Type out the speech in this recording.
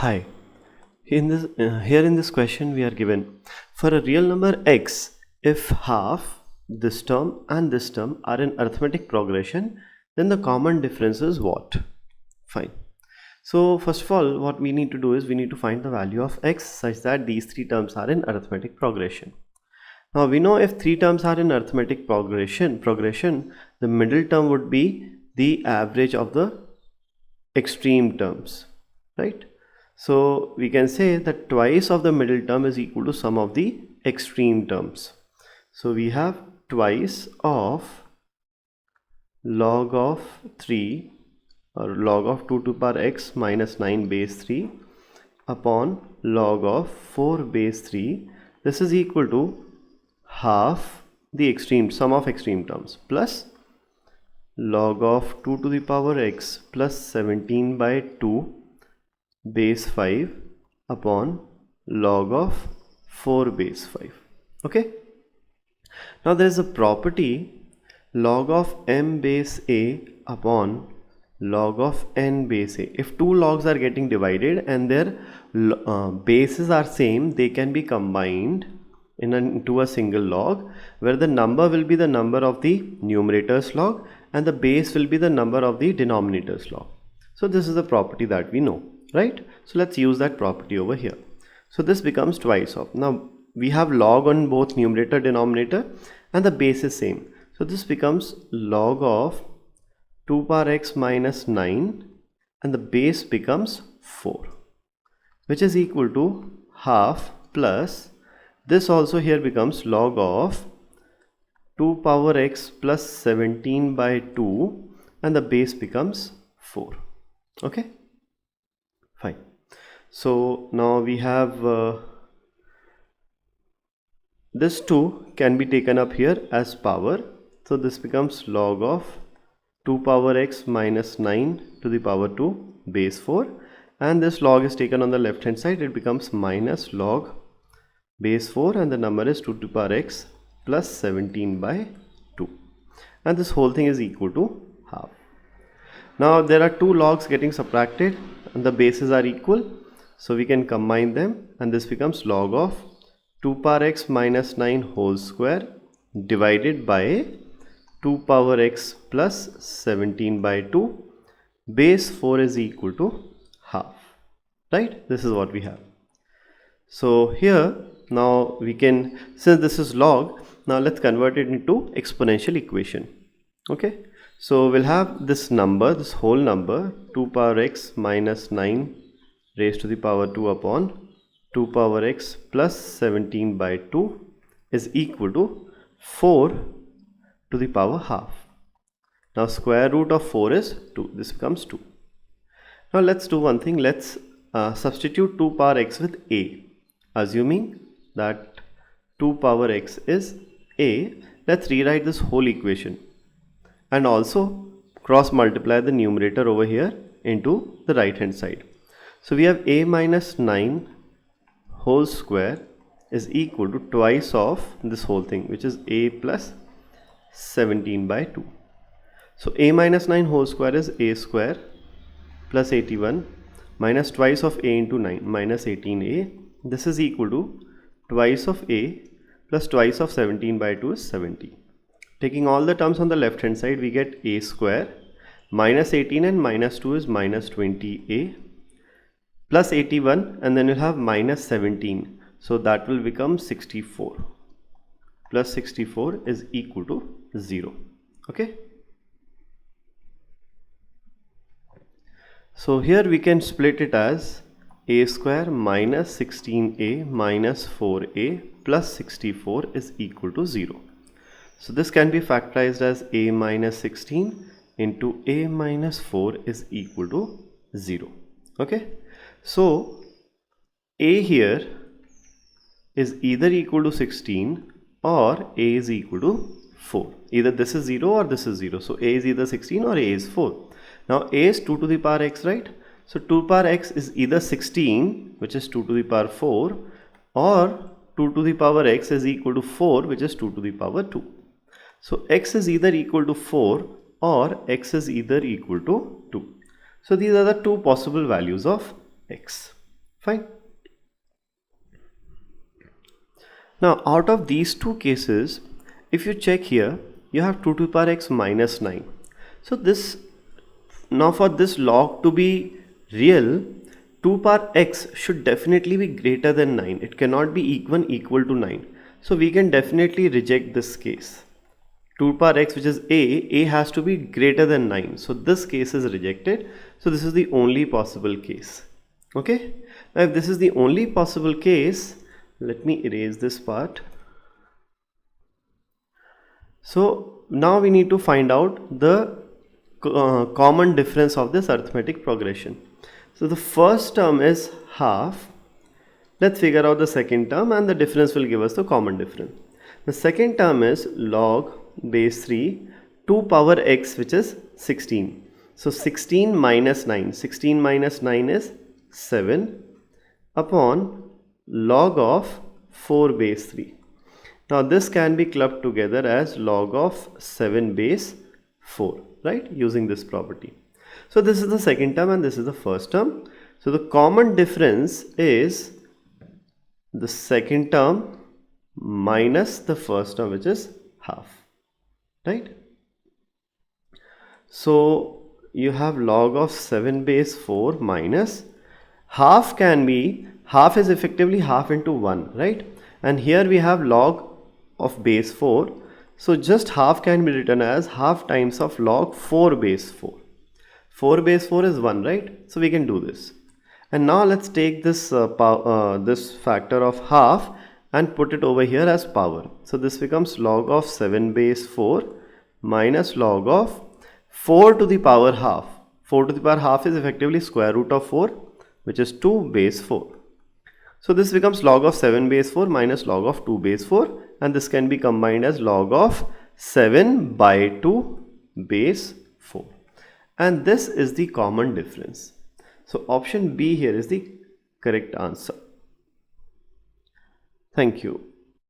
Hi. Here in this question we are given for a real number x, if half this term and this term are in arithmetic progression, then the common difference is what? Fine. So first of all, what we need to do is we need to find the value of x such that these three terms are in arithmetic progression. Now we know if three terms are in arithmetic progression, the middle term would be the average of the extreme terms, right? So we can say that twice of the middle term is equal to sum of the extreme terms. So we have twice of log of 3 or log of 2 to the power x minus 9 base 3 upon log of 4 base 3. This is equal to half the extreme sum of extreme terms plus log of 2 to the power x plus 17 by 2 base 5 upon log of 4 base 5. Okay. Now there is a property log of m base a upon log of n base a. If two logs are getting divided and their bases are same, they can be combined into a single log where the number will be the number of the numerator's log and the base will be the number of the denominator's log. So this is the property that we know, right? So let's use that property over here. So this becomes twice of. Now we have log on both numerator denominator and the base is same. So this becomes log of 2 power x minus 9 and the base becomes 4, which is equal to half plus this also here becomes log of 2 power x plus 17 by 2 and the base becomes 4. Okay, fine. So now we have this 2 can be taken up here as power. So this becomes log of 2 power x minus 9 to the power 2 base 4, and this log is taken on the left hand side. It becomes minus log base 4 and the number is 2 to the power x plus 17 by 2, and this whole thing is equal to half. Now there are two logs getting subtracted and the bases are equal, so we can combine them and this becomes log of 2 power x minus 9 whole square divided by 2 power x plus 17 by 2 base 4 is equal to half, right? This is what we have. So here now we can, since this is log, now let's convert it into exponential equation. Okay, so we'll have this number, this whole number 2 power x minus 9 raised to the power 2 upon 2 power x plus 17 by 2 is equal to 4 to the power half. Now square root of 4 is 2. This becomes 2. Now let's do one thing. Let's substitute 2 power x with a. Assuming that 2 power x is a, let's rewrite this whole equation and also cross multiply the numerator over here into the right hand side. So we have a minus 9 whole square is equal to twice of this whole thing, which is a plus 17 by 2. So a minus 9 whole square is a square plus 81 minus twice of a into 9 minus 18a. This is equal to twice of a plus twice of 17 by 2 is 70. Taking all the terms on the left hand side, we get a square minus 18 and minus 2 is minus 20a plus 81, and then you'll have minus 17. So that will become 64 plus 64 is equal to 0. Okay. So here we can split it as a square minus 16a minus 4a plus 64 is equal to 0. So this can be factorized as a minus 16 into a minus 4 is equal to 0. Okay. So a here is either equal to 16 or a is equal to 4. Either this is 0 or this is 0. So a is either 16 or a is 4. Now a is 2 to the power x, right? So 2 power x is either 16, which is 2 to the power 4, or 2 to the power x is equal to 4, which is 2 to the power 2. So x is either equal to 4 or x is either equal to 2. So these are the two possible values of x. Fine. Now out of these two cases, if you check here, you have 2 to the power x minus 9. So this, now for this log to be real, 2 power x should definitely be greater than 9. It cannot be even equal to 9. So we can definitely reject this case. 2 power x, which is a has to be greater than 9. So this case is rejected. So this is the only possible case. Okay. Now if this is the only possible case, let me erase this part. So now we need to find out the common difference of this arithmetic progression. So the first term is half. Let's figure out the second term, and the difference will give us the common difference. The second term is log base 3 2 power x, which is 16. So 16 minus 9. 16 minus 9 is 7 upon log of 4 base 3. Now this can be clubbed together as log of 7 base 4, right, using this property. So this is the second term and this is the first term. So the common difference is the second term minus the first term, which is half, right? So you have log of 7 base 4 minus half. Can be, half is effectively half into 1, right? And here we have log of base 4. So just half can be written as half times of log 4 base 4. 4 base 4 is 1, right? So we can do this. And now let's take this this factor of half and put it over here as power. So this becomes log of 7 base 4 minus log of 4 to the power half. 4 to the power half is effectively square root of 4, which is 2 base 4. So this becomes log of 7 base 4 minus log of 2 base 4, and this can be combined as log of 7 by 2 base 4. And this is the common difference. So option B here is the correct answer. Thank you.